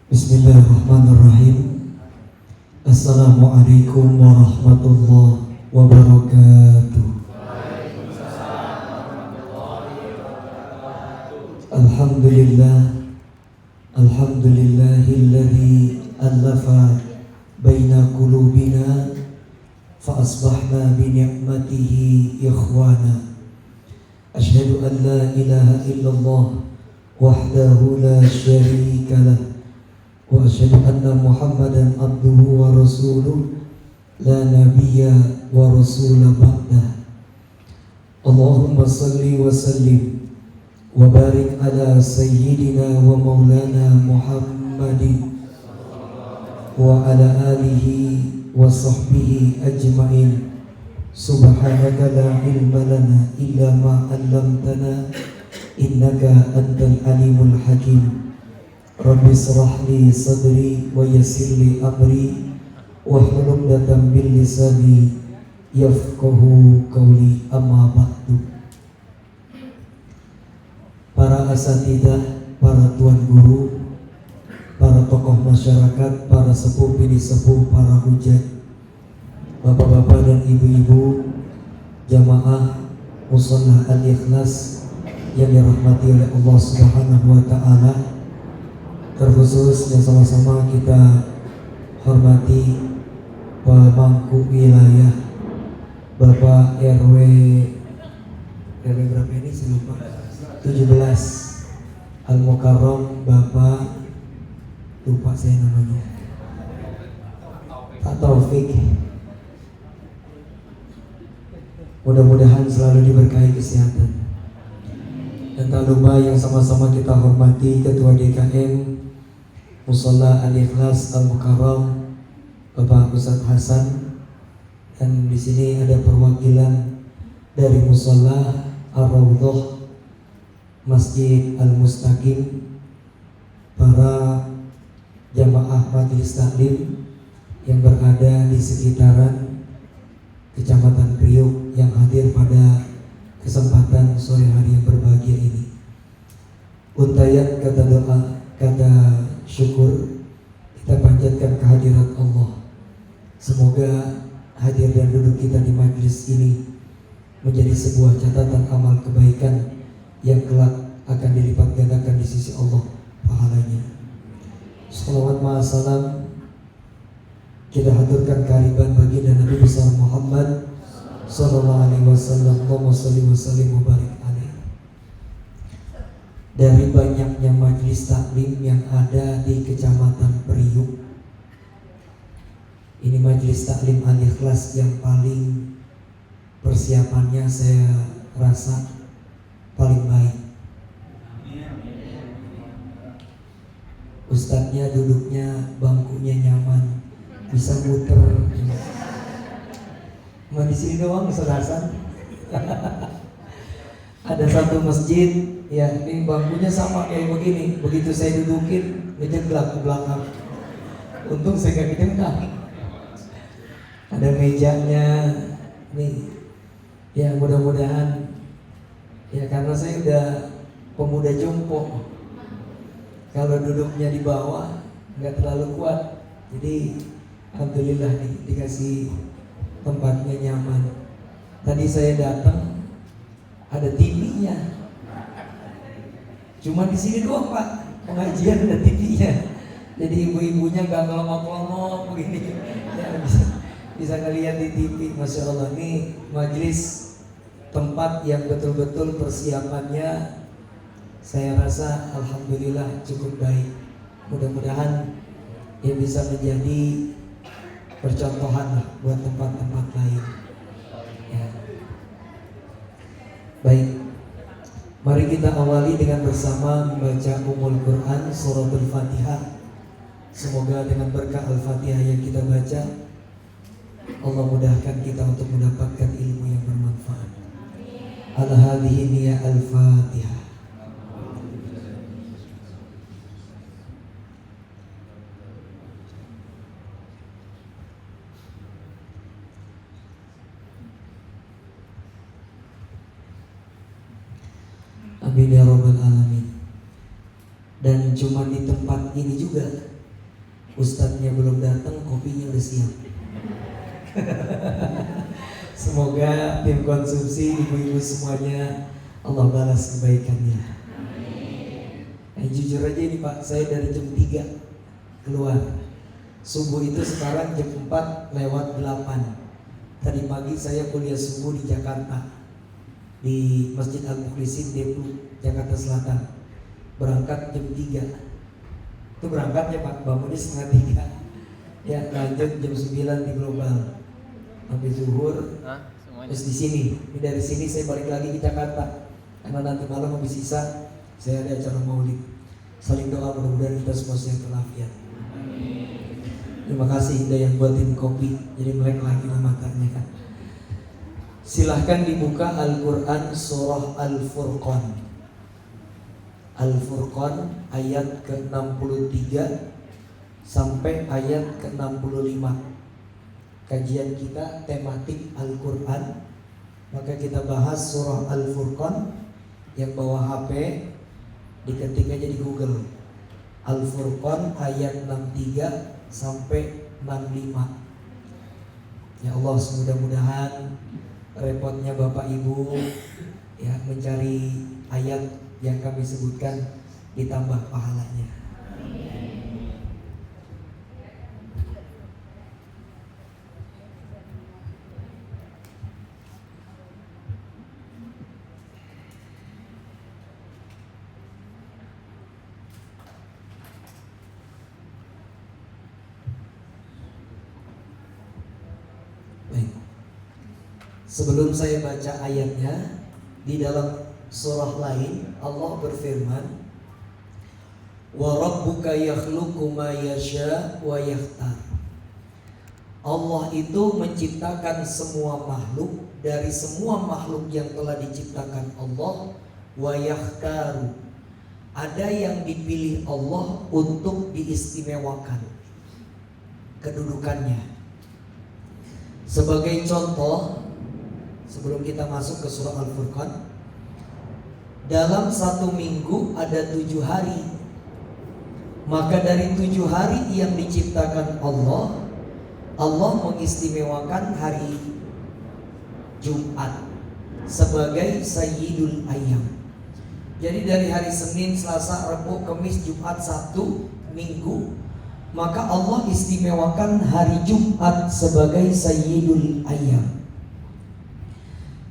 Bismillahirrahmanirrahim. Assalamualaikum warahmatullahi wabarakatuh. Alhamdulillah, alhamdulillahilladzi allafa baina qulubina fa asbahna bi ni'matihi ikhwana. Asyhadu an la ilaha illallah wahdahu la syarika lah wa asyhadu anna Muhammadan abduhu wa rasuluh la nabiyya wa rasula ba'dah. Allahumma salli wa sallim wa barik ala sayyidina wa maulana Muhammadin wa ala alihi wa sahbihi ajma'in. Subhanaka la ilma lana illa ma 'allamtana innaka antal alimul hakim. Rabbi shrah li sadri wa yassir li amri wahlul 'uqdatam min lisani yafqahu qawli. Amma ba'du. Para asatidzah, para tuan guru, para tokoh masyarakat, para sepuh bini sepuh, para hujat, bapak-bapak dan ibu-ibu, jamaah musholla Al-Ikhlas yang dirahmati oleh Allah Subhanahu wa taala. Terkhusus yang sama-sama kita hormati pemangku wilayah Bapak RW berapa ini saya lupa, 17 Al-Mukarram, Bapak lupa saya namanya, Pak Taufik. Mudah-mudahan selalu diberkahi kesehatan. Dan tak lupa yang sama-sama kita hormati Ketua DKM Musholla Al-Ikhlas Al-Mukarram, Bapak Ustadz Hasan. Dan di sini ada perwakilan dari Musholla Ar-Raudhah Masjid Al-Mustaqim, para jamaah majelis taklim yang berada di sekitaran Kecamatan Priuk yang hadir pada kesempatan sore hari yang berbahagia ini. Untayat kata doa, kata syukur kita panjatkan kehadirat Allah. Semoga hadir dan duduk kita di majelis ini menjadi sebuah catatan amal kebaikan yang kelak akan dilipat gandakan di sisi Allah pahalanya. Shalawat ma'asalam kita haturkan kehadiran baginda Nabi besar Muhammad sallallahu alaihi wasallam. Allahumma shalli wa sallim wa barik alaihi. Dari banyaknya majelis taklim yang ada di Kecamatan Priuk, ini majelis taklim Al-Ikhlas yang paling persiapannya saya rasa paling baik. Ustadznya duduknya, bangkunya nyaman, bisa muter. Cuma di sini doang Hasan. Ada satu masjid, ya ini bangkunya sama kayak begini. Begitu saya dudukin, ngejeglak ke belakang. Untung saya gak ketendang. Ada mejanya, nih. Ya mudah-mudahan, ya karena saya udah pemuda jompo. Kalau duduknya di bawah nggak terlalu kuat, jadi alhamdulillah nih dikasih tempatnya nyaman. Tadi saya datang ada TV-nya, cuma di sini doang Pak pengajian ada TV-nya. Jadi ibu-ibunya nggak ngelongok-ngelongok begini, ya bisa ngeliat di TV. Masya Allah, ini majelis tempat yang betul-betul persiapannya saya rasa alhamdulillah cukup baik. Mudah-mudahan ya bisa menjadi percontohan lah buat tempat-tempat lain. Ya. Baik, mari kita awali dengan bersama membaca Ummul Quran Suratul Fatihah. Semoga dengan berkah Al-Fatihah yang kita baca, Allah mudahkan kita untuk mendapatkan ilmu yang bermanfaat. Al-Hadhihi niya Al-Fatihah. Amin ya rabbal alamin. Dan cuma di tempat ini juga Ustadznya belum datang, kopinya udah siap. Semoga tim konsumsi ibu-ibu semuanya Allah balas kebaikannya. Jujur aja ini Pak, saya dari jam 3 keluar. Subuh itu sekarang jam 4 lewat 8. Tadi pagi saya kuliah subuh di Jakarta, di Masjid Al-Mukhlisin Depok, Jakarta Selatan. Berangkat jam 3. Itu berangkatnya Pak, bangunnya setengah 3. Ya lanjut jam 9 di Global sampai zuhur. Terus di sini, dari sini saya balik lagi ke Jakarta karena nanti malam habis sisa saya ada acara maulid. Saling doa mudah-mudahan kita semua sehat walafiat. Terima kasih Indah yang buatin kopi, jadi melek lagi matanya. Silahkan dibuka Al-Quran surah Al-Furqan. Al-Furqan ayat ke-63 sampai ayat ke-65. Kajian kita tematik Al-Quran, maka kita bahas surah Al-Furqan. Yang bawa HP diketik aja di Google Al-Furqan ayat 63 sampai 65. Ya Allah, mudah-mudahan repotnya Bapak Ibu ya mencari ayat yang kami sebutkan ditambah pahalanya. Baik. Sebelum saya baca ayatnya, di dalam surah lain Allah berfirman, wa rabbuka yakhluqu ma yasha wa yakhtar. Allah itu menciptakan semua makhluk dari semua makhluk yang telah diciptakan Allah. Wa yakhtaru, ada yang dipilih Allah untuk diistimewakan kedudukannya. Sebagai contoh, sebelum kita masuk ke surah Al-Furqan, dalam satu minggu ada 7 hari. Maka dari 7 hari yang diciptakan Allah, Allah mengistimewakan hari Jumat sebagai Sayyidul Ayyam. Jadi dari hari Senin, Selasa, Rabu, Kamis, Jumat, Sabtu, Minggu, maka Allah istimewakan hari Jumat sebagai Sayyidul Ayyam.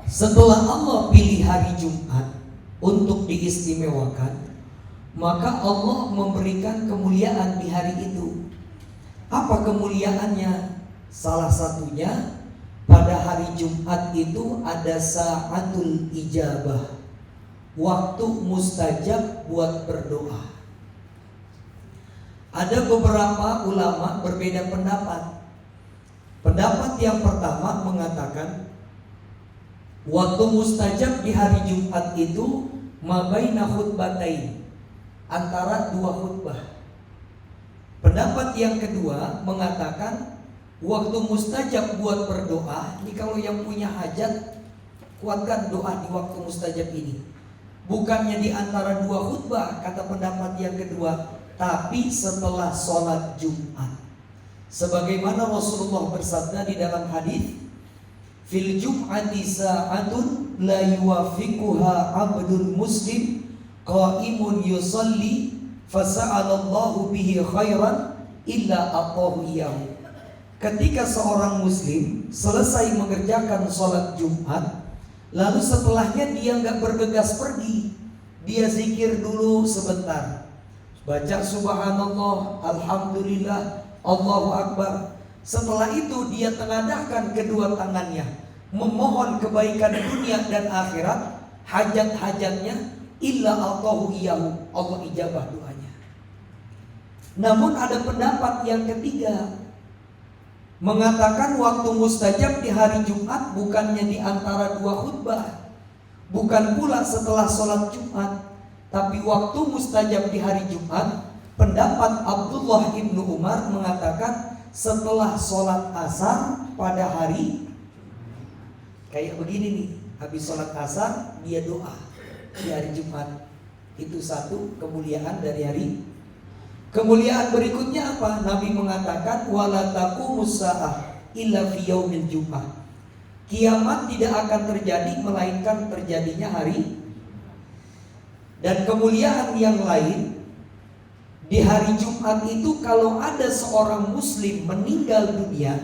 Setelah Allah pilih hari Jumat untuk diistimewakan, maka Allah memberikan kemuliaan di hari itu. Apa kemuliaannya? Salah satunya, pada hari Jumat itu ada sa'atul ijabah, waktu mustajab buat berdoa. Ada beberapa ulama berbeda pendapat. Pendapat yang pertama mengatakan waktu mustajab di hari Jumat itu mabaina khutbatain, antara 2 khutbah. Pendapat yang kedua mengatakan waktu mustajab buat berdoa. Ini kalau yang punya hajat, kuatkan doa di waktu mustajab ini. Bukannya di antara 2 khutbah, kata pendapat yang kedua, tapi setelah sholat Jumat. Sebagaimana Rasulullah bersabda di dalam hadis, fil jum'ati sa'atun la yuwafiquha 'abdul muslim qa'imun yusalli fasa'alallahu bihi khairan illa atahu iyahu. Ketika seorang muslim selesai mengerjakan sholat Jumat, lalu setelahnya dia nggak bergegas pergi, dia zikir dulu sebentar, baca subhanallah, alhamdulillah, Allahu akbar. Setelah itu dia tengadahkan kedua tangannya, memohon kebaikan dunia dan akhirat, hajat-hajatnya, illa atahu iyahu, Allah ijabah doanya. Namun ada pendapat yang ketiga mengatakan waktu mustajab di hari Jumat bukannya di antara 2 khutbah, bukan pula setelah sholat Jumat, tapi waktu mustajab di hari Jumat. Pendapat Abdullah ibnu Umar mengatakan setelah sholat asar pada hari kayak begini nih, habis sholat asar dia doa di hari Jumat. Itu satu kemuliaan dari hari. Kemuliaan berikutnya apa? Nabi mengatakan wala taqumus saah illa fi yaumil jum'ah. Kiamat tidak akan terjadi melainkan terjadinya hari. Dan kemuliaan yang lain, di hari Jumat itu kalau ada seorang muslim meninggal dunia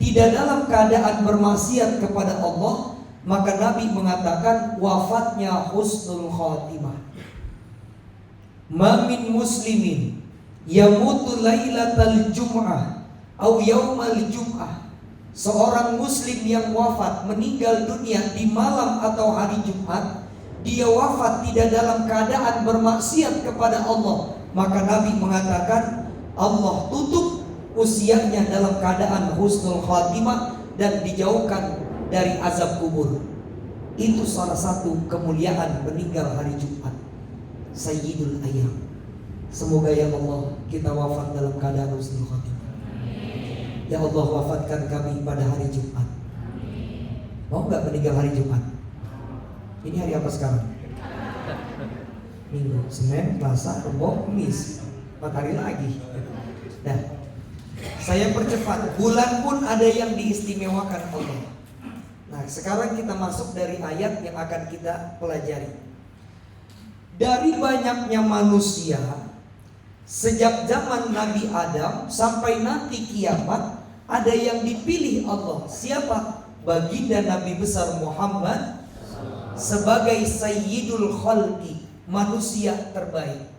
tidak dalam keadaan bermaksiat kepada Allah, maka Nabi mengatakan wafatnya husnul khatimah. Ma min muslimin yamutu lailatal jum'ah au yaumal jum'ah. Seorang muslim yang wafat meninggal dunia di malam atau hari Jumat, dia wafat tidak dalam keadaan bermaksiat kepada Allah, maka Nabi mengatakan Allah tutup usianya dalam keadaan husnul khatimah dan dijauhkan dari azab kubur. Itu salah satu kemuliaan meninggal hari Jumat, Sayyidul Ayyam. Semoga ya Allah kita wafat dalam keadaan husnul khatimah. Ya Allah wafatkan kami pada hari Jumat. Mau gak meninggal hari Jumat? Ini hari apa sekarang? Minggu, Senin, Selasa, Rabu, Kamis. 4 hari lagi. Nah, saya percepat. Bulan pun ada yang diistimewakan Allah. Nah, sekarang kita masuk dari ayat yang akan kita pelajari. Dari banyaknya manusia, sejak zaman Nabi Adam sampai nanti kiamat, ada yang dipilih Allah. Siapa? Baginda Nabi besar Muhammad sebagai Sayyidul Khalqi, manusia terbaik.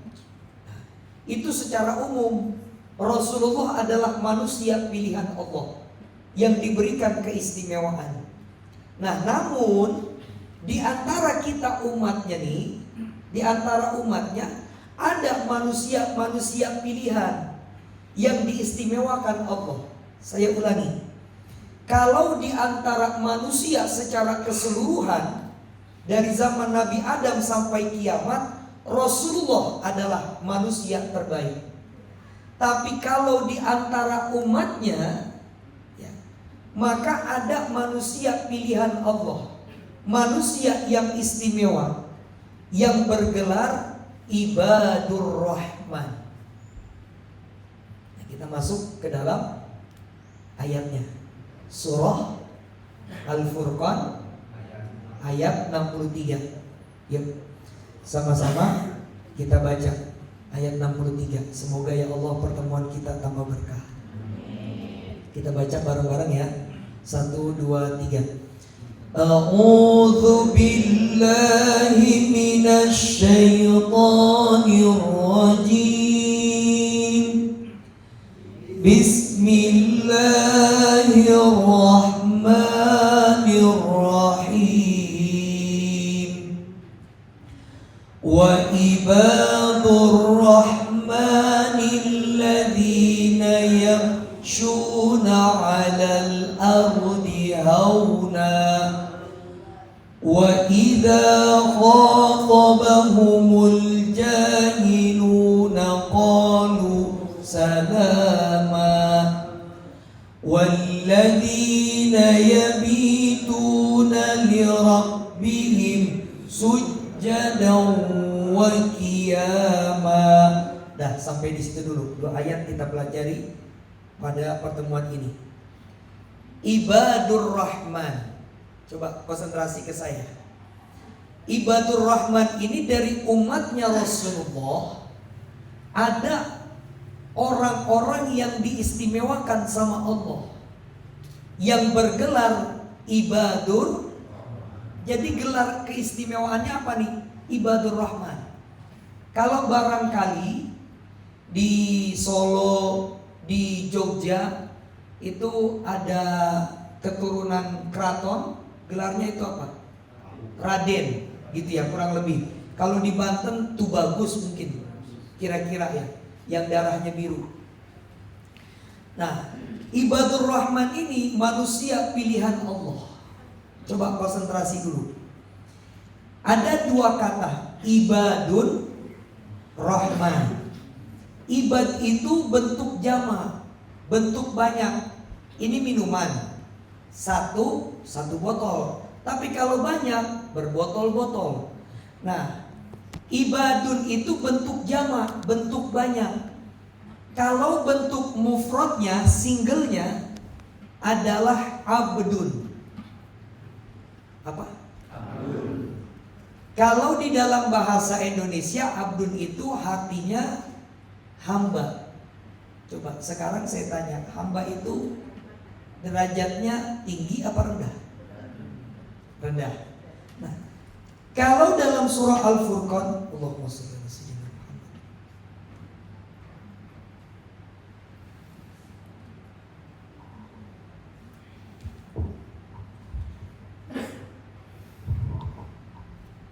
Itu secara umum. Rasulullah adalah manusia pilihan Allah yang diberikan keistimewaan. Nah, namun di antara kita umatnya nih, di antara umatnya ada manusia pilihan yang diistimewakan Allah. Saya ulangi. Kalau di antara manusia secara keseluruhan dari zaman Nabi Adam sampai kiamat, Rasulullah adalah manusia terbaik. Tapi kalau di antara umatnya, ya, maka ada manusia pilihan Allah, manusia yang istimewa, yang bergelar Ibadur Rahman. Nah, kita masuk ke dalam ayatnya. Surah Al-Furqan ayat 63. Yuk, sama-sama kita baca ayat 63. Semoga ya Allah pertemuan kita tambah berkah. Kita baca bareng-bareng ya. 1, 2, 3. A'udzu billahi minasy syaithanir rajim. Bismillahirrahmanirrahim. Wa ibadur rahmanil ladzina yamshuna 'alal ardi hauna wa idza khatabahumul jahiluna qalu salama walladzina yabituna lirabbihim sujjadan wa qiyama. Dah, sampai di situ dulu. 2 ayat kita pelajari pada pertemuan ini. Ibadur Rahman. Coba konsentrasi ke saya. Ibadur Rahman ini dari umatnya Rasulullah. Ada orang-orang yang diistimewakan sama Allah, yang bergelar Ibadur. Jadi gelar keistimewaannya apa nih? Ibadur Rahman. Kalau barangkali di Solo, di Jogja itu ada keturunan keraton, gelarnya itu apa? Raden, gitu ya kurang lebih. Kalau di Banten Tubagus mungkin, kira-kira ya, yang darahnya biru. Nah, Ibadur Rahman ini manusia pilihan Allah. Coba konsentrasi dulu. Ada 2 kata, Ibadun Rahman. Ibad itu bentuk jamak, bentuk banyak. Ini minuman, satu botol. Tapi kalau banyak, berbotol-botol. Nah, Ibadun itu bentuk jamak, bentuk banyak. Kalau bentuk mufradnya, singlenya adalah abdun. Apa? Abdun. Kalau di dalam bahasa Indonesia, abdun itu artinya hamba. Coba sekarang saya tanya, hamba itu derajatnya tinggi apa rendah? Rendah. Nah, kalau dalam surah Al-Furqan, Allahumma shalli ala sayyidina Muhammad.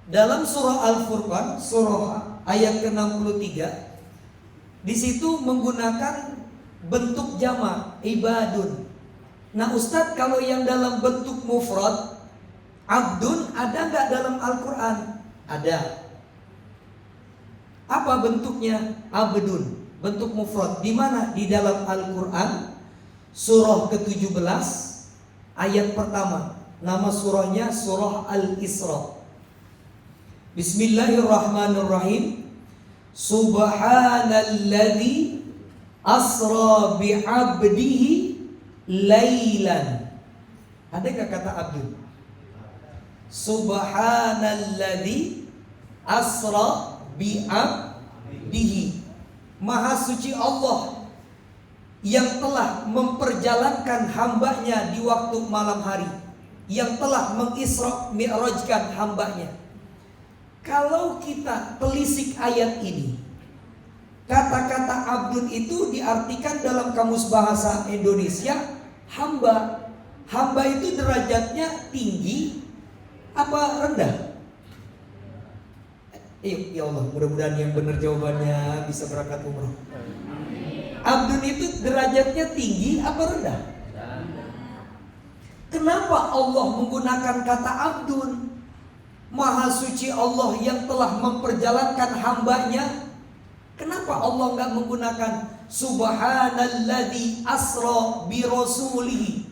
Dalam surah Al-Furqan, surah ayat ke-63, di situ menggunakan bentuk jamak, ibadun. Nah Ustadz, kalau yang dalam bentuk mufrad, abdun, ada nggak dalam Al-Quran? Ada. Apa bentuknya? Abdun, bentuk mufrad. Di mana? Di dalam Al-Quran, surah ke-17, ayat pertama. Nama surahnya surah Al-Isra. Bismillahirrahmanirrahim. Subhanalladzi asra bi'abdihi lailan. Ada nggak kata abdun? Subhanalladzi asra bi'abdihi. Maha suci Allah yang telah memperjalankan hambanya di waktu malam hari, yang telah mengisra mi'rajkan hambanya. Kalau kita telisik ayat ini, kata-kata abdun itu diartikan dalam kamus bahasa Indonesia hamba. Hamba itu derajatnya tinggi apa rendah? Ya Allah, mudah-mudahan yang benar jawabannya bisa berangkat umroh. Abdun itu derajatnya tinggi apa rendah? Kenapa Allah menggunakan kata abdun? Maha suci Allah yang telah memperjalankan hambanya. Kenapa Allah nggak menggunakan Subhanalladzi asra bi rasulihi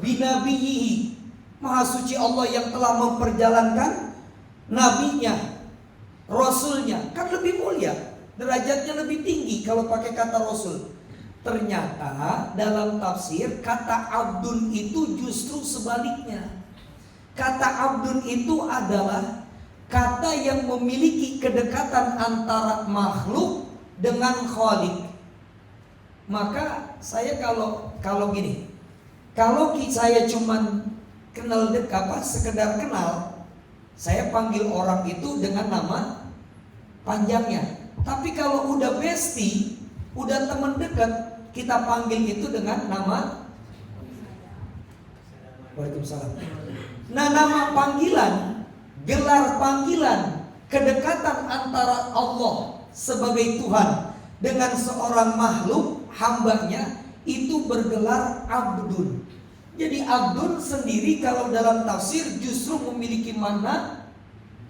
bi nabiyhi? Maha suci Allah yang telah memperjalankan nabinya, rasulnya. Kan lebih mulia, derajatnya lebih tinggi kalau pakai kata rasul. Ternyata dalam tafsir kata abdun itu justru sebaliknya. Kata abdun itu adalah kata yang memiliki kedekatan antara makhluk dengan khalik. Maka saya kalau gini, kalau saya cuman kenal dekat, sekedar kenal, saya panggil orang itu dengan nama panjangnya. Tapi kalau udah bestie, udah teman dekat, kita panggil itu dengan nama. Waalaikumsalam. Nah, nama panggilan, gelar panggilan, kedekatan antara Allah sebagai Tuhan dengan seorang makhluk hambanya itu bergelar abdun. Jadi abdun sendiri kalau dalam tafsir justru memiliki makna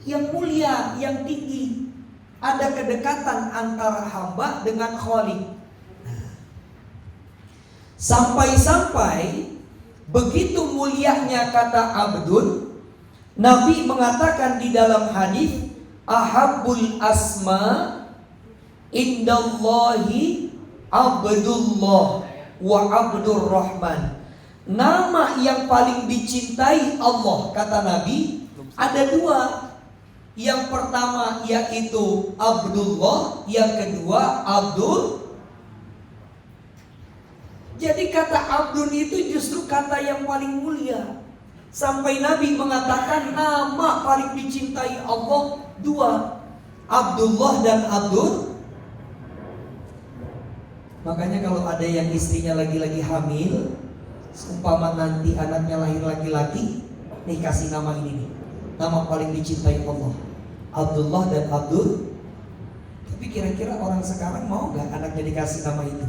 yang mulia, yang tinggi. Ada kedekatan antara hamba dengan khalik. Sampai-sampai begitu mulianya kata abdun, Nabi mengatakan di dalam hadis, ahabbul asma indallahi abdullah wa abdur rahman. Nama yang paling dicintai Allah, kata Nabi, ada dua. Yang pertama yaitu Abdullah, yang kedua Abdul. Jadi kata abdun itu justru kata yang paling mulia. Sampai Nabi mengatakan nama paling dicintai Allah dua, Abdullah dan Abdul. Makanya kalau ada yang istrinya lagi-lagi hamil, seumpama nanti anaknya lahir laki-laki, nih kasih nama ini nih, nama paling dicintai Allah, Abdullah dan Abdul. Tapi kira-kira orang sekarang mau gak anaknya dikasih nama itu?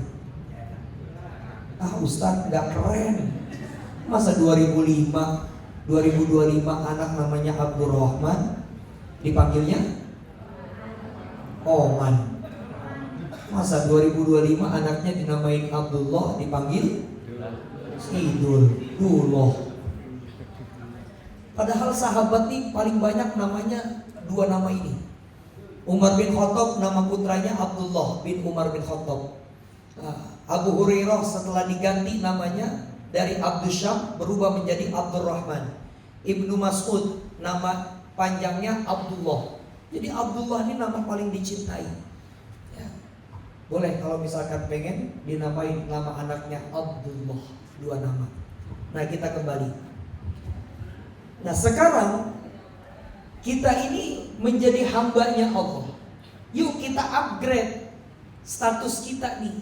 Ah Ustaz, gak keren. Masa 2025 anak namanya Abdurrahman dipanggilnya Oman. Masa 2025 anaknya dinamain Abdullah dipanggil Idul. Padahal sahabat nih paling banyak namanya dua nama ini. Umar bin Khattab nama putranya Abdullah bin Umar bin Khattab. Abu Hurairah setelah diganti namanya dari Abdus Syam berubah menjadi Abdurrahman. Ibnu Mas'ud nama panjangnya Abdullah. Jadi Abdullah ini nama paling dicintai. Ya. Boleh kalau misalkan pengen dinamain nama anaknya Abdullah, 2 nama. Nah, kita kembali. Nah, sekarang kita ini menjadi hambanya Allah. Yuk kita upgrade status kita nih,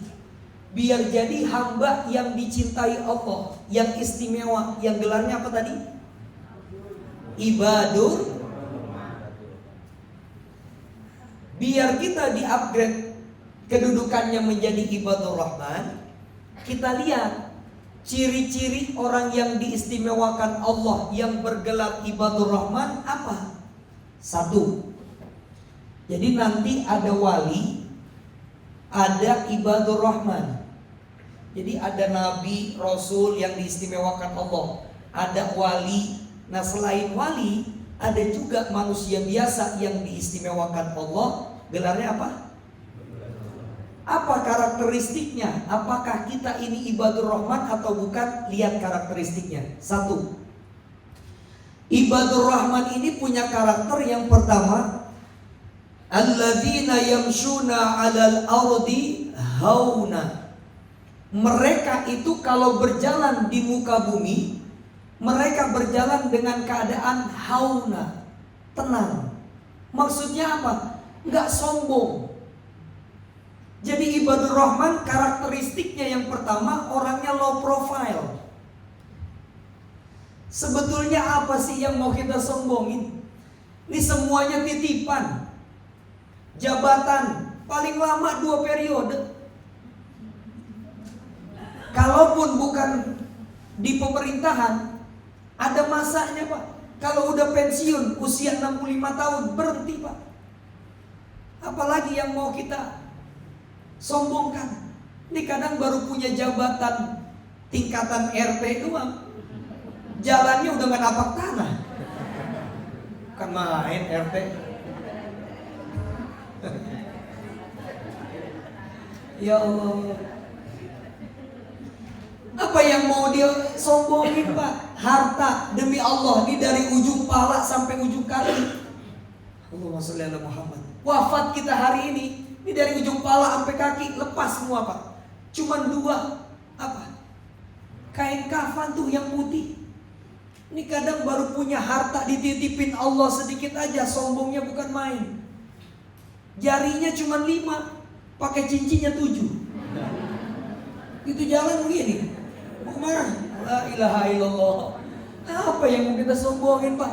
biar jadi hamba yang dicintai Allah, yang istimewa, yang gelarnya apa tadi? Ibadur. Biar kita di-upgrade kedudukannya menjadi Ibadur Rahman. Kita lihat ciri-ciri orang yang diistimewakan Allah, yang bergelar Ibadur Rahman apa? 1. Jadi nanti ada wali, ada Ibadur Rahman. Jadi ada nabi, rasul yang diistimewakan Allah, ada wali. Nah, selain wali, ada juga manusia biasa yang diistimewakan Allah. Gelarnya apa? Apa karakteristiknya? Apakah kita ini Ibadur Rahman atau bukan? Lihat karakteristiknya. 1. Ibadur Rahman ini punya karakter yang pertama, alladzina yamshuna 'alal ardi hauna. Mereka itu kalau berjalan di muka bumi, mereka berjalan dengan keadaan hauna, tenang. Maksudnya apa? Enggak sombong. Jadi Ibadur Rahman karakteristiknya yang pertama, orangnya low profile. Sebetulnya apa sih yang mau kita sombongin? Ini semuanya titipan. Jabatan paling lama 2 periode. Kalaupun bukan di pemerintahan, ada masanya Pak. Kalau udah pensiun usia 65 tahun berhenti Pak. Apalagi yang mau kita sombongkan? Ini kadang baru punya jabatan tingkatan RT doang, jalannya udah gak napak tanah. Kan main RT. Ya Allah, apa yang mau dia sombongin Pak? Harta, demi Allah, ini dari ujung pala sampai ujung kaki. Allahumma sholli ala Muhammad. Wafat kita hari ini dari ujung pala sampai kaki lepas semua Pak. Cuman 2 apa? Kain kafan tuh yang putih. Ini kadang baru punya harta dititipin Allah sedikit aja, sombongnya bukan main. Jarinya cuman 5, pakai cincinnya 7. Itu jalan begini. Mau kemana? La ilaha illallah. Apa yang mau kita sombongin Pak?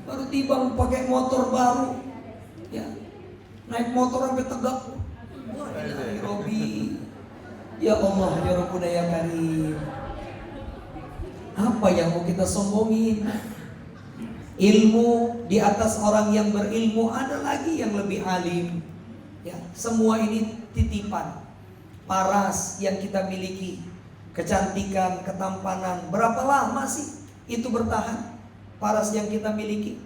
Baru tiba pakai motor baru, ya, naik motor sampai tegak. Robi, ya Allah, ya Rabbuna ya Karim. Apa yang mau kita sombongin? Ilmu di atas orang yang berilmu, ada lagi yang lebih alim. Ya, semua ini titipan. Paras yang kita miliki, kecantikan, ketampanan, berapa lama sih itu bertahan? Paras yang kita miliki.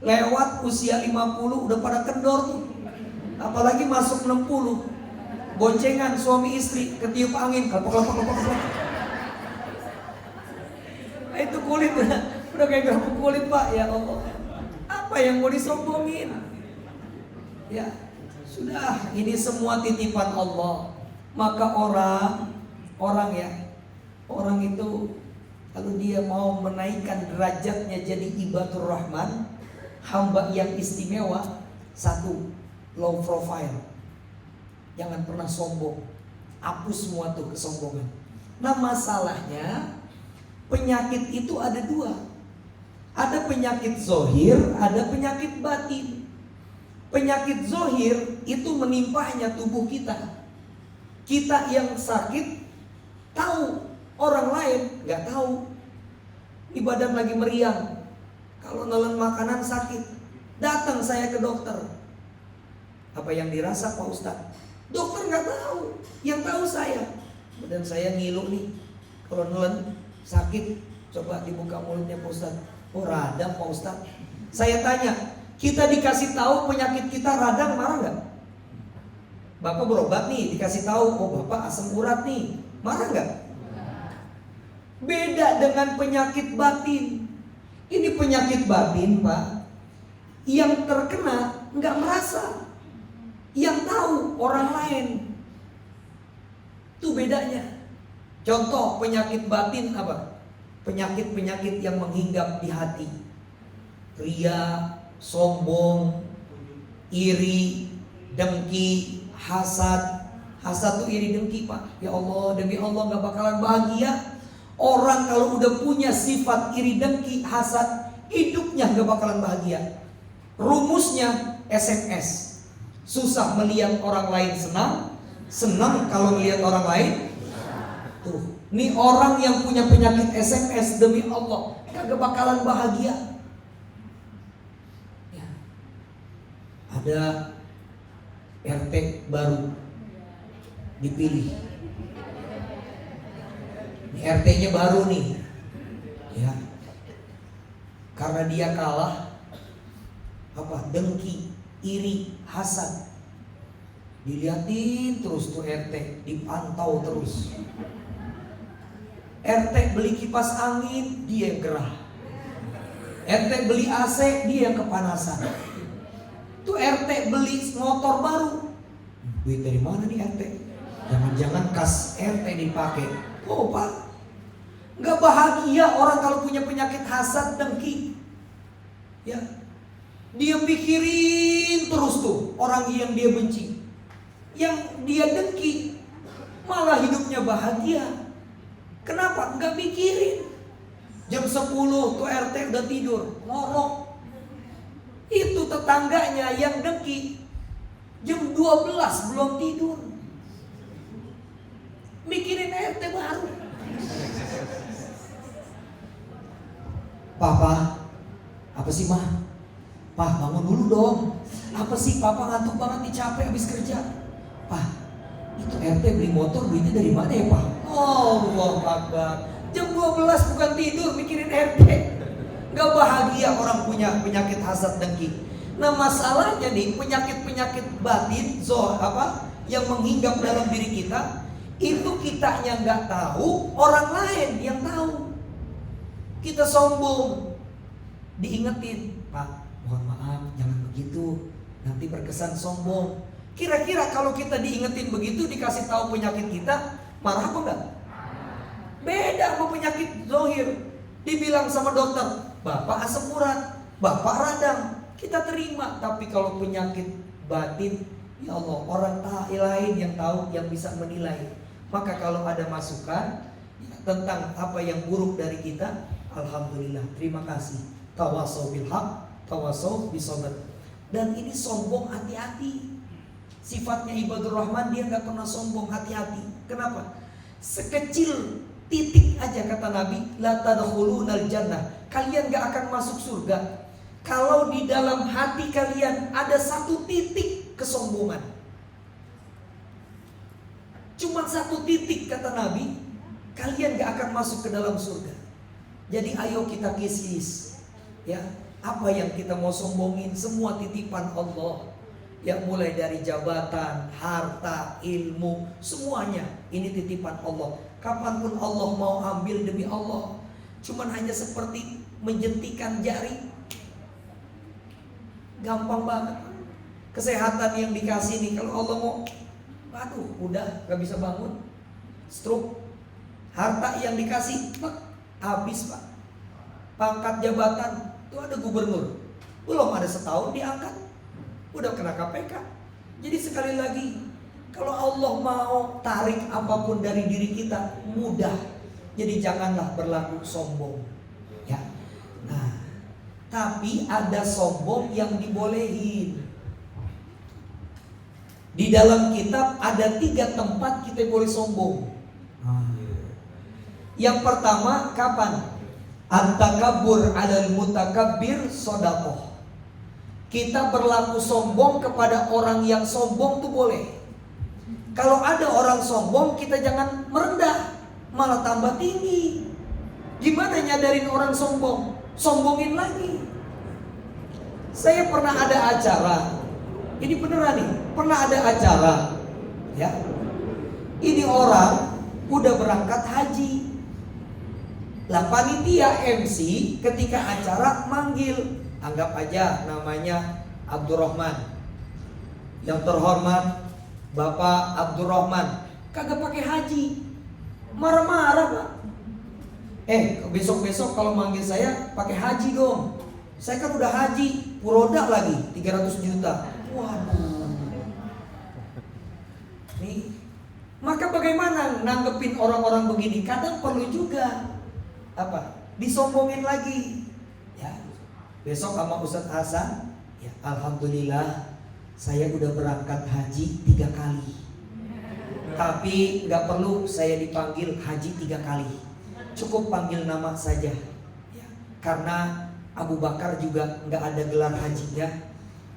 Lewat usia 50 udah pada kendor tuh. Apalagi masuk 60. Boncengan suami istri, ketiup angin, kelopok. Itu kulit udah kayak kerupuk kulit Pak, ya Allah. Apa yang mau disombongin? Ya, sudah, ini semua titipan Allah. Maka orang itu kalau dia mau menaikkan derajatnya jadi Ibadur Rahman, hamba yang istimewa, 1, low profile. Jangan pernah sombong. Hapus semua tuh kesombongan. Nah, masalahnya penyakit itu ada 2. Ada penyakit zohir, ada penyakit batin. Penyakit zohir itu menimpanya tubuh kita. Kita yang sakit tahu, orang lain nggak tahu. Ini badan lagi meriang, kalau nelen makanan sakit. Datang saya ke dokter. Apa yang dirasa Pak Ustadz? Dokter nggak tahu, yang tahu saya. Badan saya ngilu nih, kalau nelen sakit. Coba dibuka mulutnya Pak Ustadz. Oh radang Pak Ustadz. Saya tanya, Kita dikasih tahu penyakit kita radang, marah nggak? Bapak berobat nih, dikasih tahu, oh bapak asam urat nih, marah nggak? Beda dengan penyakit batin. Ini penyakit batin, Pak. Yang terkena nggak merasa, yang tahu orang lain. Itu bedanya. Contoh penyakit batin apa? Penyakit-penyakit yang menghinggap di hati. Ria, sombong, iri, dengki, hasad. Hasad tuh iri dengki, Pak. Ya Allah, demi Allah gak bakalan bahagia. Orang kalau udah punya sifat iri dengki, hasad, hidupnya gak bakalan bahagia. Rumusnya SMS. Susah melihat orang lain senang, senang kalau melihat orang lain. Tuh, nih orang yang punya penyakit SMS, demi Allah kagak bakalan bahagia. Ada RT baru dipilih. Ini RT-nya baru nih, ya. Karena dia kalah, dengki, iri, hasad. Diliatin terus tuh RT, dipantau terus. RT beli kipas angin, dia yang gerah. RT beli AC, dia yang kepanasan. Tuh RT beli motor baru, duit dari mana nih RT? Jangan-jangan kas RT dipakai. Oh Pak, nggak bahagia orang kalau punya penyakit hasad dengki. Ya, dia pikirin terus tuh orang yang dia benci, yang dia dengki, malah hidupnya bahagia. Kenapa? Nggak mikirin. Jam 10 tuh RT udah tidur, ngorok. Itu tetangganya yang dengki, jam 12 belum tidur, mikirin RT baru. Papa, apa sih mah? Pak, bangun dulu dong. Apa sih papa ngantuk banget nih, capek habis kerja. Pak, itu RT beli motor duitnya dari mana ya Pak? Allah Akbar. Jam 12 bukan tidur mikirin RT. Gak bahagia orang punya penyakit hasad dengki. Nah masalahnya nih, penyakit-penyakit batin yang menghinggap dalam diri kita, itu kitanya gak tahu, orang lain yang tahu. Kita sombong, diingetin, Pak mohon maaf jangan begitu, nanti berkesan sombong. Kira-kira kalau kita diingetin begitu, dikasih tahu penyakit kita, marah apa enggak? Beda sama penyakit zohir. Dibilang sama dokter, Bapak asam urat, Bapak radang, kita terima. Tapi kalau penyakit batin, ya Allah, orang lain yang tahu, yang bisa menilai. Maka kalau ada masukan tentang apa yang buruk dari kita, alhamdulillah, terima kasih. Tawasau bil haq, tawasau bisabr. Dan ini sombong, hati-hati. Sifatnya ibadur rahman, dia gak pernah sombong, hati-hati. Kenapa? Sekecil titik aja kata Nabi, la tadkhulunal jannah, kalian gak akan masuk surga kalau di dalam hati kalian ada satu titik kesombongan. Cuma satu titik kata Nabi, kalian gak akan masuk ke dalam surga. Jadi ayo kita kis-kis, ya, apa yang kita mau sombongin semua titipan Allah. Ya, mulai dari jabatan, harta, ilmu, semuanya ini titipan Allah. Kapanpun Allah mau ambil, demi Allah, cuman hanya seperti menjentikan jari. Gampang banget. Kesehatan yang dikasih nih, kalau Allah mau, aduh udah gak bisa bangun, stroke. Harta yang dikasih, habis Pak. Pangkat jabatan, tuh ada gubernur, belum ada setahun diangkat, udah kena KPK. Jadi sekali lagi, kalau Allah mau tarik apapun dari diri kita, mudah. Jadi janganlah berlaku sombong, ya. Nah, tapi ada sombong yang dibolehin. Di dalam kitab ada 3 tempat kita boleh sombong. Yang pertama kapan? At-takabbur 'alal mutakabbir shadaqah. Kita berlaku sombong kepada orang yang sombong tuh boleh. Kalau ada orang sombong, kita jangan merendah, malah tambah tinggi. Gimana nyadarin orang sombong? Sombongin lagi. Saya pernah ada acara. Ini beneran nih, pernah ada acara. Ya. Ini orang udah berangkat haji. Lah panitia MC ketika acara manggil, anggap aja namanya Abdurrahman. Yang terhormat Bapak Abdurrahman kagak pakai haji. Marah-marah, Pak. Besok-besok kalau manggil saya pakai haji dong. Saya kan udah haji, puroda lagi 300 juta. Waduh. Nih. Maka bagaimana nanggepin orang-orang begini? Kadang perlu juga disombongin lagi. Ya. Besok sama Ustadz Hasan, ya alhamdulillah saya udah berangkat haji 3 kali. Tapi nggak perlu saya dipanggil haji 3 kali. Cukup panggil nama saja. Ya. Karena Abu Bakar juga nggak ada gelar hajinya,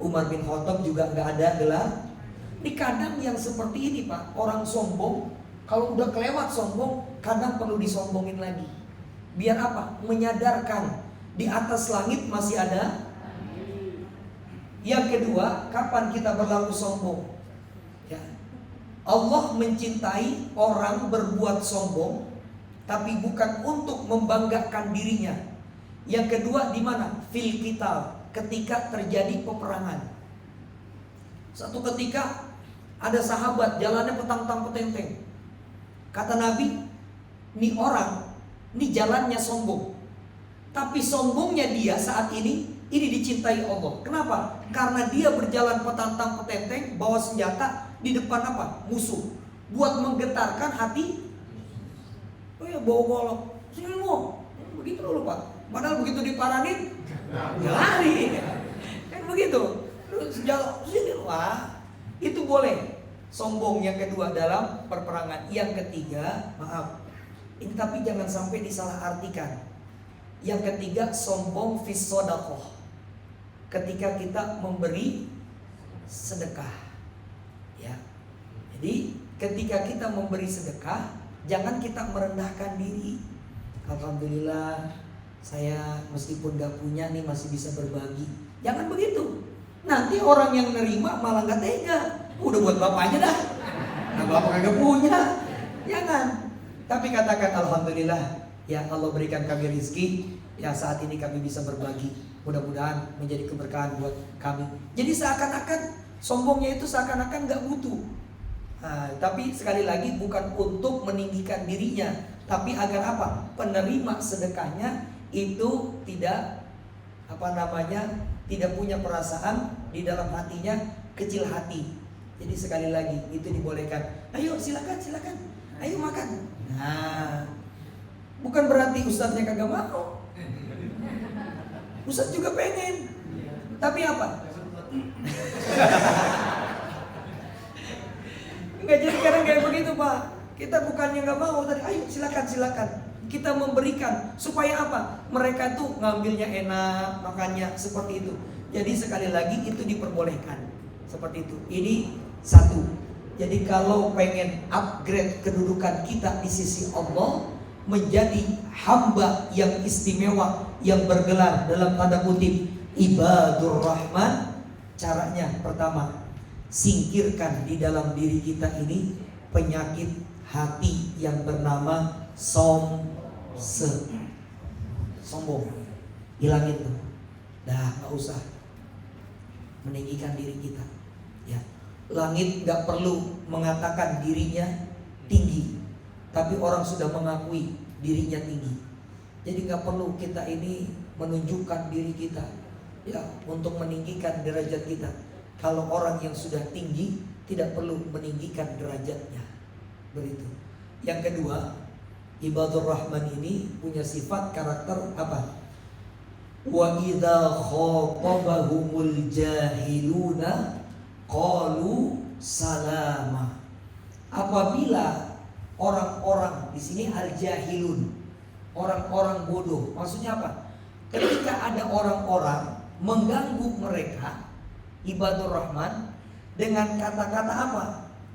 Umar bin Khattab juga nggak ada gelar. Ini kadang yang seperti ini Pak, orang sombong, kalau udah kelewat sombong, kadang perlu disombongin lagi. Biar apa? Menyadarkan di atas langit masih ada. Yang kedua, kapan kita berlaku sombong? Ya. Allah mencintai orang berbuat sombong, tapi bukan untuk membanggakan dirinya. Yang kedua di mana? Fil qital, ketika terjadi peperangan. Satu ketika ada sahabat jalannya petang-tang petenteng. Kata Nabi, nih orang, nih jalannya sombong. Tapi sombongnya dia saat ini dicintai Allah. Kenapa? Karena dia berjalan petang-tang petenteng, bawa senjata di depan musuh. Buat menggetarkan hati. Oh ya, bawa golok. Sini mau. Begitu dulu Pak. Padahal begitu diparanin, ya lari. Kan begitu. Terus jalan sini wah. Itu boleh. Sombong yang kedua dalam perperangan. Yang ketiga, maaf. Ini tapi jangan sampai disalahartikan. Yang ketiga, sombong fis shadaqah. Ketika kita memberi sedekah. Ya. Jadi ketika kita memberi sedekah, jangan kita merendahkan diri. Alhamdulillah saya meskipun gak punya nih masih bisa berbagi. Jangan begitu. Nanti orang yang nerima malah gak tega. Udah buat bapaknya dah. Nah bapak kagak punya. Jangan. Tapi katakan alhamdulillah, ya Allah berikan kami rizki, ya saat ini kami bisa berbagi. Mudah-mudahan menjadi keberkahan buat kami. Jadi seakan-akan sombongnya itu seakan-akan gak butuh. Nah, tapi sekali lagi bukan untuk meninggikan dirinya, tapi agar penerima sedekahnya itu tidak tidak punya perasaan di dalam hatinya kecil hati. Jadi sekali lagi itu dibolehkan. Ayo silakan, ayo makan. Nah, bukan berarti ustadznya kagak mau. Ustadz juga pengen. Tapi apa? Enggak, jadi kadang kayak begitu Pak. Kita bukannya nggak mau tadi, ayo silakan. Kita memberikan supaya apa? Mereka tuh ngambilnya enak, makannya seperti itu. Jadi sekali lagi itu diperbolehkan seperti itu. Ini satu. Jadi kalau pengen upgrade kedudukan kita di sisi Allah, menjadi hamba yang istimewa, yang bergelar dalam tanda kutip ibadur rahman, caranya pertama, singkirkan di dalam diri kita ini penyakit hati yang bernama sombong. Hilangin tuh. Dah gak usah meninggikan diri kita. Ya. Langit gak perlu mengatakan dirinya tinggi, tapi orang sudah mengakui dirinya tinggi. Jadi gak perlu kita ini menunjukkan diri kita, ya, untuk meninggikan derajat kita. Kalau orang yang sudah tinggi tidak perlu meninggikan derajatnya. Begitu. Yang kedua, ibadur rahman ini punya sifat karakter apa? Wa idza khatabahumul jahiluna qalu salama. Apabila orang-orang di sini al-jahilun, orang-orang bodoh. Maksudnya apa? Ketika ada orang-orang mengganggu mereka, ibadur rahman, dengan kata-kata apa?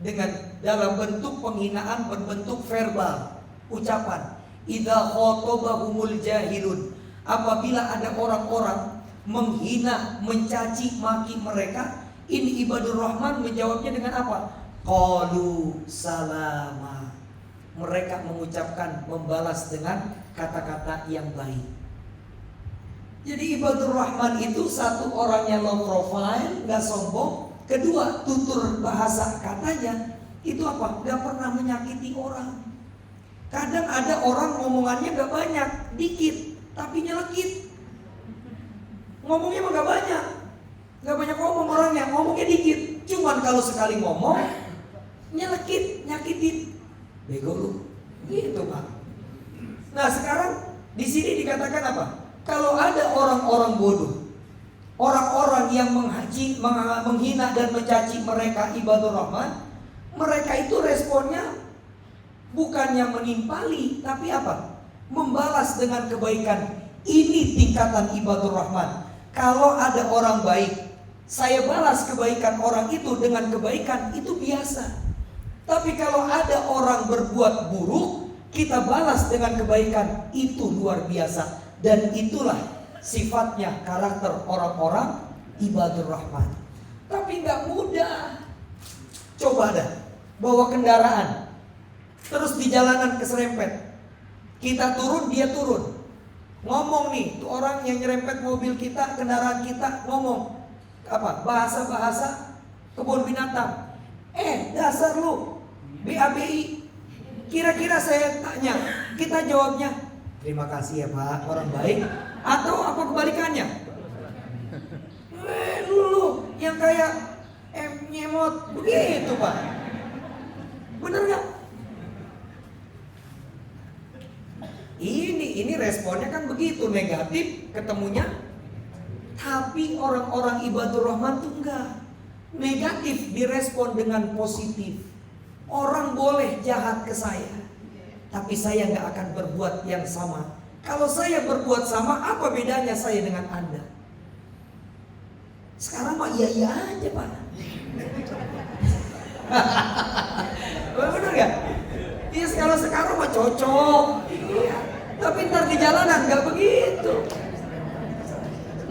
Dengan dalam bentuk penghinaan, berbentuk verbal, ucapan. Idza khatabahumul jahilun. Apabila ada orang-orang menghina, mencaci maki mereka, ini ibadur rahman menjawabnya dengan apa? Qalu salama. Mereka mengucapkan, membalas dengan kata-kata yang baik. Jadi ibadur rahman itu satu, orangnya low profile, gak sombong. Kedua, tutur bahasa katanya itu apa? Gak pernah menyakiti orang. Kadang ada orang ngomongannya gak banyak, dikit, tapi nyelekit. Ngomongnya mah gak banyak ngomong orangnya, ngomongnya dikit. Cuman kalau sekali ngomong, nyelekit, nyakitin. Bego lu, gitu Pak. Nah sekarang di sini dikatakan apa? Kalau ada orang-orang bodoh, orang-orang yang menghina dan mencaci mereka ibadur rahman, mereka itu responnya bukannya menimpali, tapi apa? Membalas dengan kebaikan. Ini tingkatan ibadur rahman. Kalau ada orang baik, saya balas kebaikan orang itu dengan kebaikan, itu biasa. Tapi kalau ada orang berbuat buruk, kita balas dengan kebaikan, itu luar biasa. Dan itulah sifatnya karakter orang-orang ibadur rahman. Tapi gak mudah. Coba dah, bawa kendaraan, terus di jalanan keserempet, kita turun, dia turun. Ngomong nih, tuh orang yang nyerempet mobil kita, kendaraan kita, ngomong apa? Bahasa-bahasa kebun binatang. Dasar lu BABI. Kira-kira saya tanya, kita jawabnya terima kasih ya Pak, orang baik. Atau apa kebalikannya? Lu yang kayak nyemot begitu Pak. Bener gak? Ini responnya kan begitu, negatif ketemunya. Tapi orang-orang ibadur rahman tuh enggak. Negatif direspon dengan positif. Orang boleh jahat ke saya, tapi saya nggak akan berbuat yang sama. Kalau saya berbuat sama, apa bedanya saya dengan Anda? Sekarang mah iya aja Pak. Bener gak? Iya, kalau sekarang mah cocok. Iya. Tapi ntar di jalanan nggak begitu.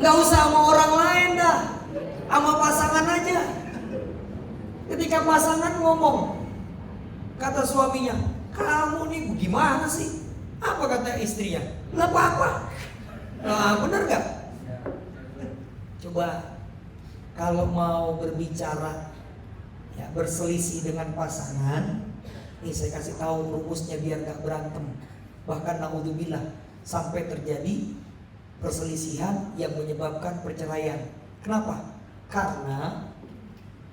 Nggak usah sama orang lain dah, sama pasangan aja. Ketika pasangan ngomong, kata suaminya, kamu nih gimana sih? Apa kata istrinya? Nggak apa-apa. Nah bener gak? Coba kalau mau berbicara, ya berselisih dengan pasangan, nih saya kasih tahu rumusnya biar gak berantem. Bahkan naudzubillah sampai terjadi perselisihan yang menyebabkan perceraian. Kenapa? Karena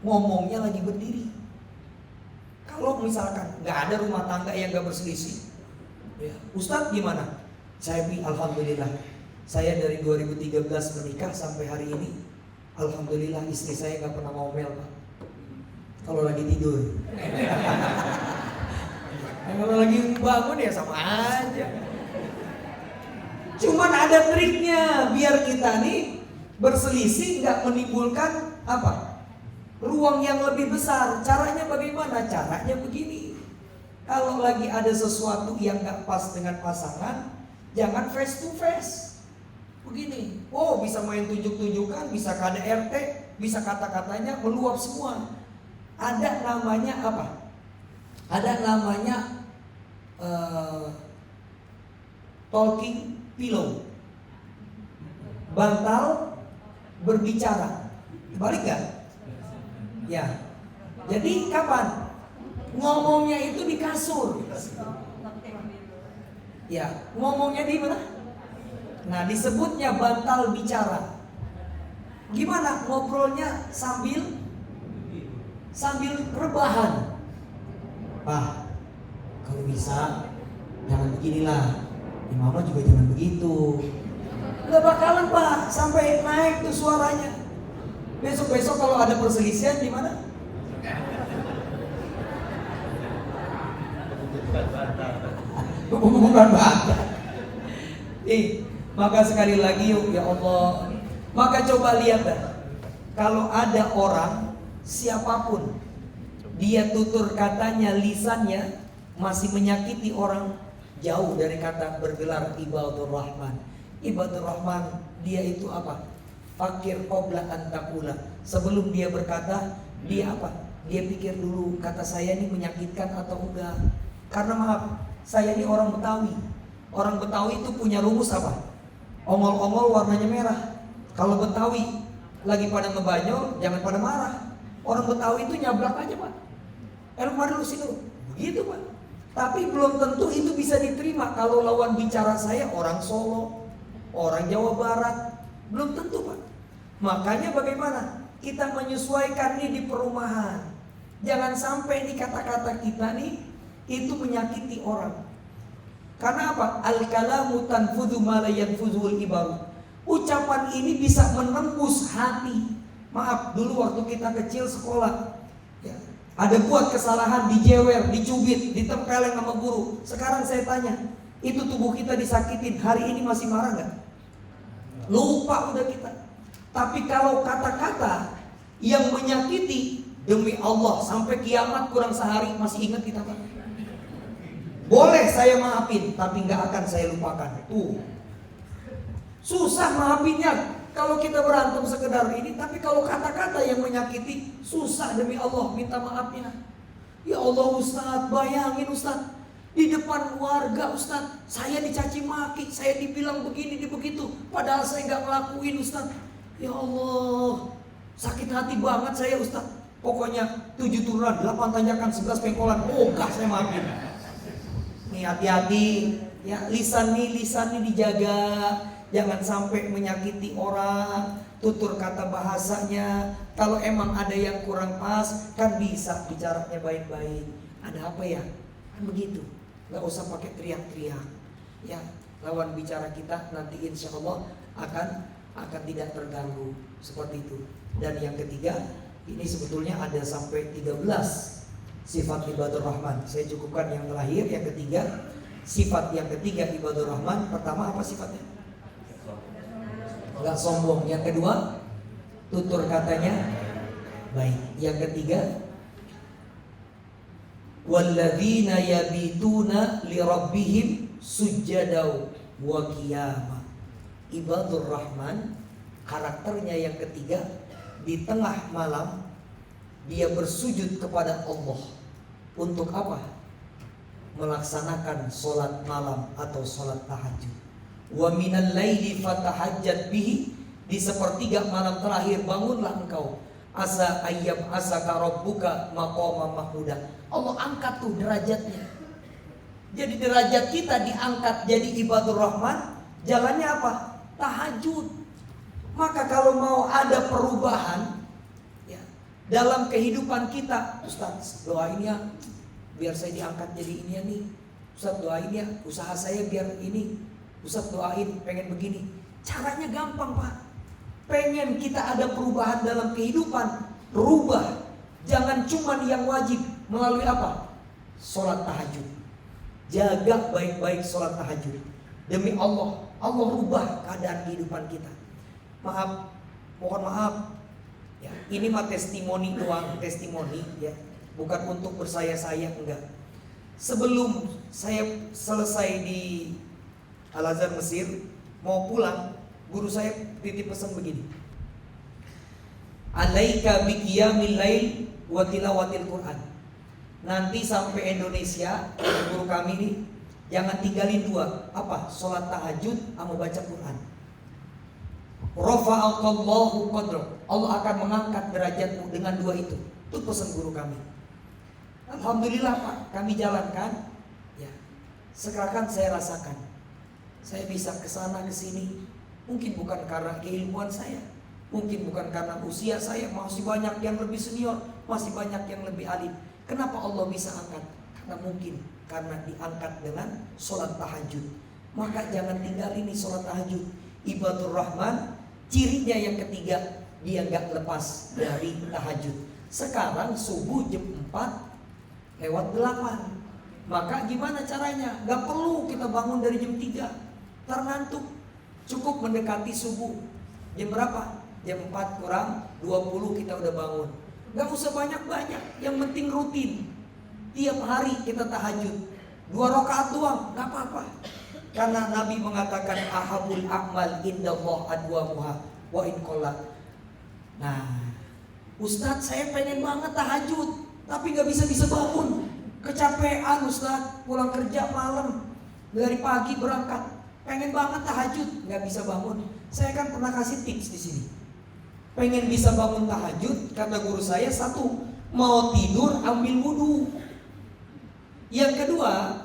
ngomongnya lagi berdiri. Kalau misalkan nggak ada rumah tangga yang nggak berselisih, ya, Ustadz gimana? Saya alhamdulillah, saya dari 2013 menikah sampai hari ini, alhamdulillah istri saya nggak pernah ngomel Pak. Kalau lagi tidur, kalau lagi bangun ya sama aja. Cuman ada triknya biar kita nih berselisih nggak menimbulkan apa? Ruang yang lebih besar. Caranya bagaimana? Caranya begini. Kalau lagi ada sesuatu yang gak pas dengan pasangan, jangan face to face. Begini. Oh, bisa main tunjuk-tunjukkan, bisa KDRT, bisa kata-katanya meluap semua. Ada namanya apa? Ada namanya talking pillow. Bantal berbicara. Balik gak? Ya, jadi kapan? Ngomongnya itu di kasur. Ya, ngomongnya di mana? Nah, disebutnya bantal bicara. Gimana ngobrolnya sambil rebahan? Pak, kalau bisa jangan beginilah. Ya, mama juga jangan begitu. Gak bakalan Pak, sampai naik tuh suaranya. Besok-besok kalau ada perselisihan di mana? Bukan bantah. Maka sekali lagi yuk ya Allah. Maka coba lihat dah. Kalau ada orang siapapun, dia tutur katanya, lisannya masih menyakiti orang, jauh dari kata bergelar ibadur rahman. Ibadur rahman dia itu apa? fakir qabla an taqula. Sebelum dia berkata, dia apa? Dia pikir dulu kata saya ini menyakitkan atau enggak. Karena maaf, saya ini orang Betawi. Orang Betawi itu punya rumus apa? Ongol-ongol warnanya merah. Kalau Betawi lagi pada ngebanyol, jangan pada marah. Orang Betawi itu nyablak aja, Pak. Mari lu sini. Begitu, Pak. Tapi belum tentu itu bisa diterima kalau lawan bicara saya orang Solo, orang Jawa Barat. Belum tentu, Pak. Makanya bagaimana? Kita menyesuaikan nih di perumahan. Jangan sampai nih kata-kata kita nih itu menyakiti orang. Karena apa? Al-kalamu tanfudhu ma la yanfudhul ibaru. Ucapan ini bisa menembus hati. Maaf, dulu waktu kita kecil sekolah, ya, ada buat kesalahan, dijewer, dicubit, ditempeleng sama guru. Sekarang saya tanya, itu tubuh kita disakitin, hari ini masih marah nggak? Lupa udah kita. Tapi kalau kata-kata yang menyakiti, demi Allah sampai kiamat kurang sehari masih ingat kita, Pak. Boleh saya maafin, tapi nggak akan saya lupakan. Susah maafinnya kalau kita berantem sekedar ini. Tapi kalau kata-kata yang menyakiti, susah demi Allah minta maafnya. Ya Allah Ustadz, bayangin Ustadz, di depan warga Ustadz, saya dicaci maki, saya dibilang begini, begitu, padahal saya nggak ngelakuin Ustadz. Ya Allah, sakit hati banget saya Ustadz. Pokoknya 7 turunan, 8 tanjakan, 11 pengkolan, saya maafin. Nih hati-hati, ya lisan nih dijaga, jangan sampai menyakiti orang. Tutur kata bahasanya, kalau emang ada yang kurang pas, kan bisa bicaranya baik-baik. Ada apa ya? Kan begitu. Gak usah pakai teriak-teriak. Ya, lawan bicara kita nanti insya Allah akan tidak terganggu. Seperti itu. Dan yang ketiga, ini sebetulnya ada sampai 13 sifat ibadur rahman. Saya cukupkan yang terakhir, yang ketiga. Sifat yang ketiga ibadur rahman, pertama apa sifatnya? Gak sombong. Yang kedua, tutur katanya baik. Yang ketiga, walladzina yabituna lirabbihim sujjadau wa qiyama. Ibadur rahman karakternya yang ketiga, di tengah malam dia bersujud kepada Allah. Untuk apa? Melaksanakan sholat malam atau sholat tahajud. Wa minal laili fatahajjat bihi. Di sepertiga malam terakhir bangunlah engkau. Asa ayyab asaka rabbuka maqama mahmuda. Allah angkat tuh derajatnya. Jadi derajat kita diangkat jadi ibadur rahman. Jalannya apa? Tahajud. Maka kalau mau ada perubahan ya, dalam kehidupan kita, Ustaz doain ya biar saya diangkat jadi ini ya nih. Ustaz doain ya usaha saya biar ini. Ustaz doain pengen begini. Caranya gampang, Pak. Pengen kita ada perubahan dalam kehidupan, rubah. Jangan cuma yang wajib. Melalui apa? Sholat tahajud. Jaga baik-baik sholat tahajud. Demi Allah, Allah rubah keadaan kehidupan kita. Maaf, mohon maaf ya, ini mah testimoni doang, testimoni ya, bukan untuk bersaya-saya, enggak. Sebelum saya selesai di Al-Azhar Mesir, mau pulang, guru saya titip pesan begini, alaika biqiyamil lail wa tilawatil Quran. Nanti sampai Indonesia, guru kami nih, jangan tinggalin dua, apa? Sholat tahajud sama baca Quran. Rafa'akallahu qadrak. Allah akan mengangkat derajatmu dengan dua itu. Itu pesan guru kami. Alhamdulillah Pak, kami jalankan. Ya, sekarang saya rasakan. Saya bisa kesana kesini. Mungkin bukan karena keilmuan saya, mungkin bukan karena usia saya, masih banyak yang lebih senior, masih banyak yang lebih alim. Kenapa Allah bisa angkat? Karena mungkin karena diangkat dengan sholat tahajud. Maka jangan tinggalin nih sholat tahajud. Ibadur rahman, cirinya yang ketiga, dia gak lepas dari tahajud. Sekarang subuh jam 4 lewat 8. Maka gimana caranya? Gak perlu kita bangun dari jam 3, ntar ngantuk. Cukup mendekati subuh. Jam berapa? Jam 4 kurang 20 kita udah bangun. Gak usah banyak-banyak, yang penting rutin. Tiap hari kita tahajud 2 rakaat doang, gak apa-apa. Karena Nabi mengatakan ahabul a'mal indallah adwamuha. wa in qolat. Nah, Ustadz saya pengen banget tahajud, tapi gak bisa bangun. Kecapean Ustadz, pulang kerja malam, dari pagi berangkat, pengen banget tahajud, gak bisa bangun. Saya kan pernah kasih tips di sini. Pengen bisa bangun tahajud, kata guru saya, satu, mau tidur ambil wudhu. Yang kedua,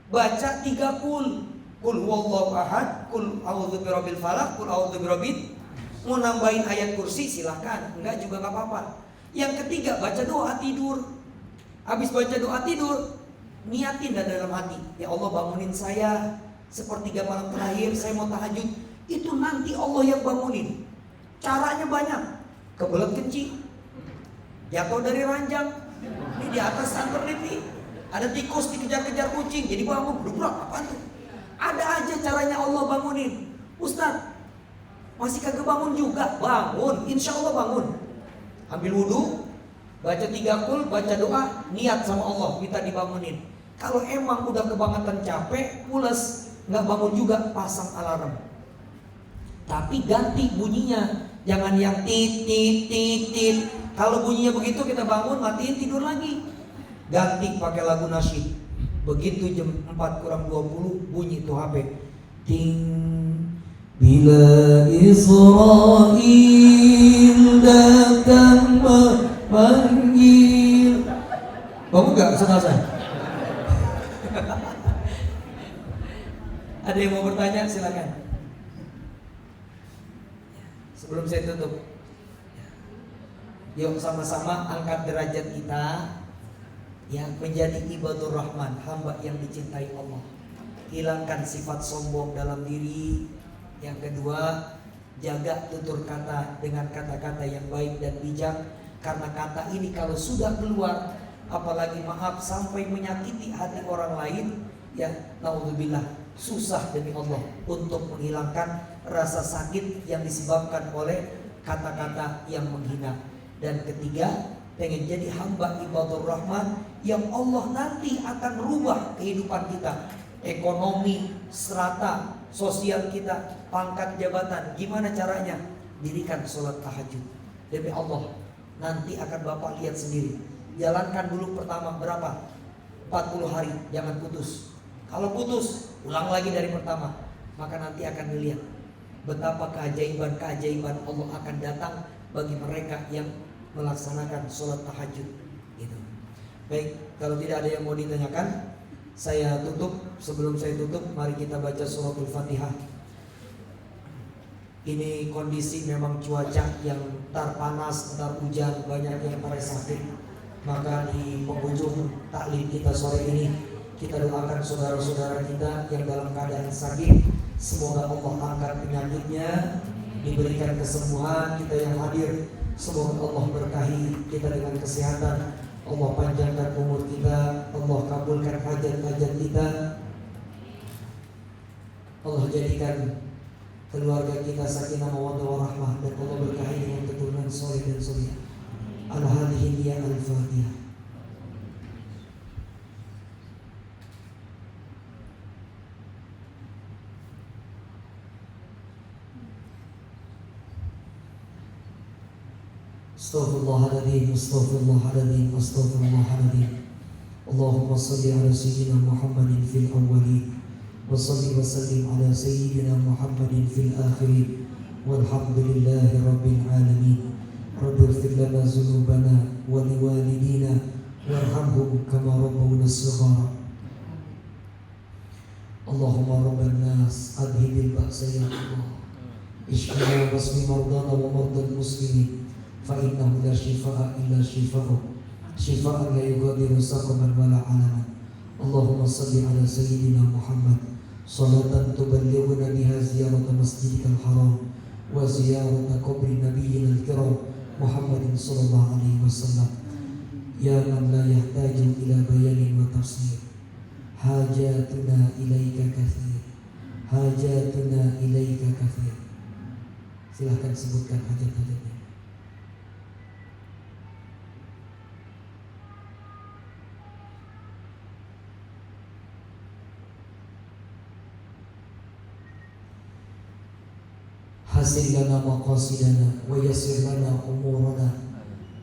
baca 3 qul. Qul huwallahu ahad, qul a'udzu birabbil falaq, qul a'udzu birabbin. Mau nambahin ayat kursi silahkan, enggak juga gak apa-apa. Yang ketiga, baca doa tidur. Habis baca doa tidur, niatin dalam hati, ya Allah bangunin saya sepertiga malam terakhir, saya mau tahajud. Itu nanti Allah yang bangunin. Caranya banyak. Kebelet kencing, jatuh dari ranjang, ini di atas internet nih, ada tikus dikejar-kejar kucing, jadi bangun, dubrak, apaan tuh? Ada aja caranya Allah bangunin. Ustaz, masih kagak bangun juga? Bangun, insya Allah bangun. Ambil wudhu, baca 3 qul, baca doa, niat sama Allah, minta dibangunin. Kalau emang udah kebangetan capek, pules, nggak bangun juga, pasang alarm. Tapi ganti bunyinya, jangan yang tit tit tit tit. Kalau bunyinya begitu kita bangun, matiin, tidur lagi. Ganti pakai lagu nasyid. Begitu jam 4:20 bunyi tuh HP. Ting. Bila Israel datang memanggil. Bangun gak saudara saya? Ada yang mau bertanya silakan. Sebelum saya tutup, yuk sama-sama angkat derajat kita yang menjadi ibadur rahman, hamba yang dicintai Allah. Hilangkan sifat sombong dalam diri. Yang kedua, jaga tutur kata dengan kata-kata yang baik dan bijak. Karena kata ini kalau sudah keluar, apalagi maaf sampai menyakiti hati orang lain, ya naudzubillah, susah demi Allah untuk menghilangkan rasa sakit yang disebabkan oleh kata-kata yang menghina. Dan ketiga, pengen jadi hamba ibadur rahman yang Allah nanti akan rubah kehidupan kita, ekonomi, strata sosial kita, pangkat jabatan. Gimana caranya? Dirikan sholat tahajud. Demi Allah, nanti akan Bapak lihat sendiri. Jalankan dulu pertama berapa? 40 hari, jangan putus. Kalau putus, ulang lagi dari pertama. Maka nanti akan dilihat betapa keajaiban-keajaiban Allah akan datang bagi mereka yang melaksanakan sholat tahajud. Gitu. Baik, kalau tidak ada yang mau ditanyakan, saya tutup. Sebelum saya tutup, mari kita baca suratul Fatihah. Ini kondisi memang cuaca yang tar panas, tar hujan, banyak yang pada sakit. Maka di penghujung taklim kita sore ini, kita doakan saudara-saudara kita yang dalam keadaan sakit, semoga Allah angkat penyakitnya, diberikan kesembuhan. Kita yang hadir, semoga Allah berkahi kita dengan kesehatan, Allah panjangkan umur kita, Allah kabulkan hajat-hajat kita, Allah jadikan keluarga kita sakinah mawaddah warahmah, dan Allah berkahi dengan keturunan soleh dan soleh. Al-Hadiyah Al-Fatihah. Astaghfirullahaladzim, astaghfirullahaladzim, astaghfirullahaladzim. Allahumma salli ala sayyidina Muhammadin fil awwalin, wa salli wa sallim ala sayyidina Muhammadin fil akhirin, walhamdulillahi rabbil alamin. Rabbi ighfir lana dzunubana wa liwalidina warhamhum kama rabbawna shighara. Allahumma rabban nas adhibil ba'sa ya Allah, ishfina wasmi mardana wa mardal muslimin, fa innahu la shifaa illa shifaa'u, shifaan la yughadiru saqaman wala alaman. Allahumma salli ala sayyidina Muhammad salatan tuballighuna biha ziyarata masjidikal haram wa ziyarata qabri nabiyyina al-kiram Muhammadin sallallahu alaihi wasallam. Ya man la yahtaju ila bayanin wa tafsir, hajatuna ilaika kathir, hajatuna ilaika kathir. Silahkan sebutkan hajat-hajatnya. hasil lana maqasidana wa yassir lana umurana.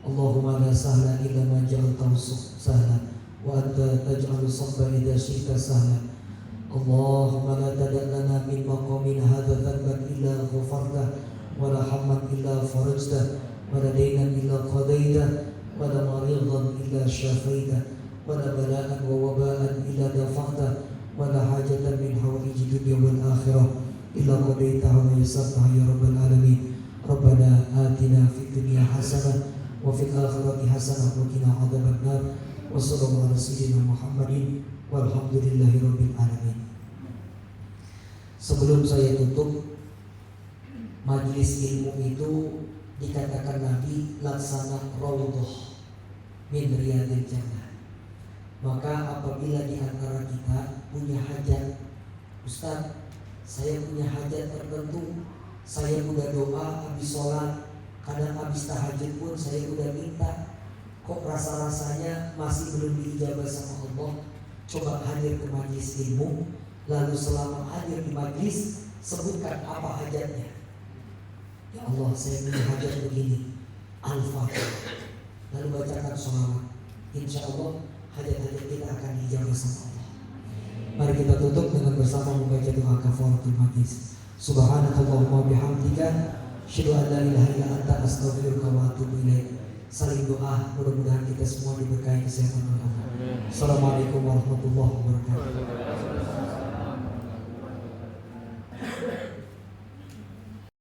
Allahumma la sahla illa ma ja'altahu sahla wa anta taj'alu sabra idza syi'ta sahla. Allahumma la tada' lana min maqamin hadha dhanban illa ghafarta wa la hamman illa farajta wa la daynan illa qadaita wa la maridan illa syafaita wa la bala'an wa waba'an illa dafa'ta wa la hajatan min hawaiji dunya wal akhirah illa qadaitaha wa yassartaha ya rabbal alamin. Rabbana atina fid dunya hasanah wa fil akhirati hasanah wa qina adzabannar. Wa sallallahu ala sayyidina Muhammadin walhamdulillahi rabbil alamin. Sebelum saya tutup, majelis ilmu itu dikatakan Nabi laksana raudhah min riyadil jannah. Maka apabila di antara kita punya hajat, Ustaz, saya punya hajat tertentu, saya udah doa habis sholat, kadang habis tahajud pun saya udah minta, kok rasa-rasanya masih belum diijabah sama Allah. Coba hadir ke majelis ilmu, lalu selama hadir di majelis sebutkan apa hajatnya. Ya Allah, saya punya hajat begini, Al-Fatihah. Lalu bacakan sholawat. Insya Allah hajat-hajat kita akan dijawab sama Allah. Mari kita tutup dengan bersama membaca doa kafaratul majlis. Subhanakallahumma bihamdika, asyhadu an la ilaha illa anta, astaghfiruka wa atubu ilaik. Saling doa, mudah-mudahan kita semua diberkahi kesehatan oleh Allah. Assalamualaikum warahmatullahi wabarakatuh.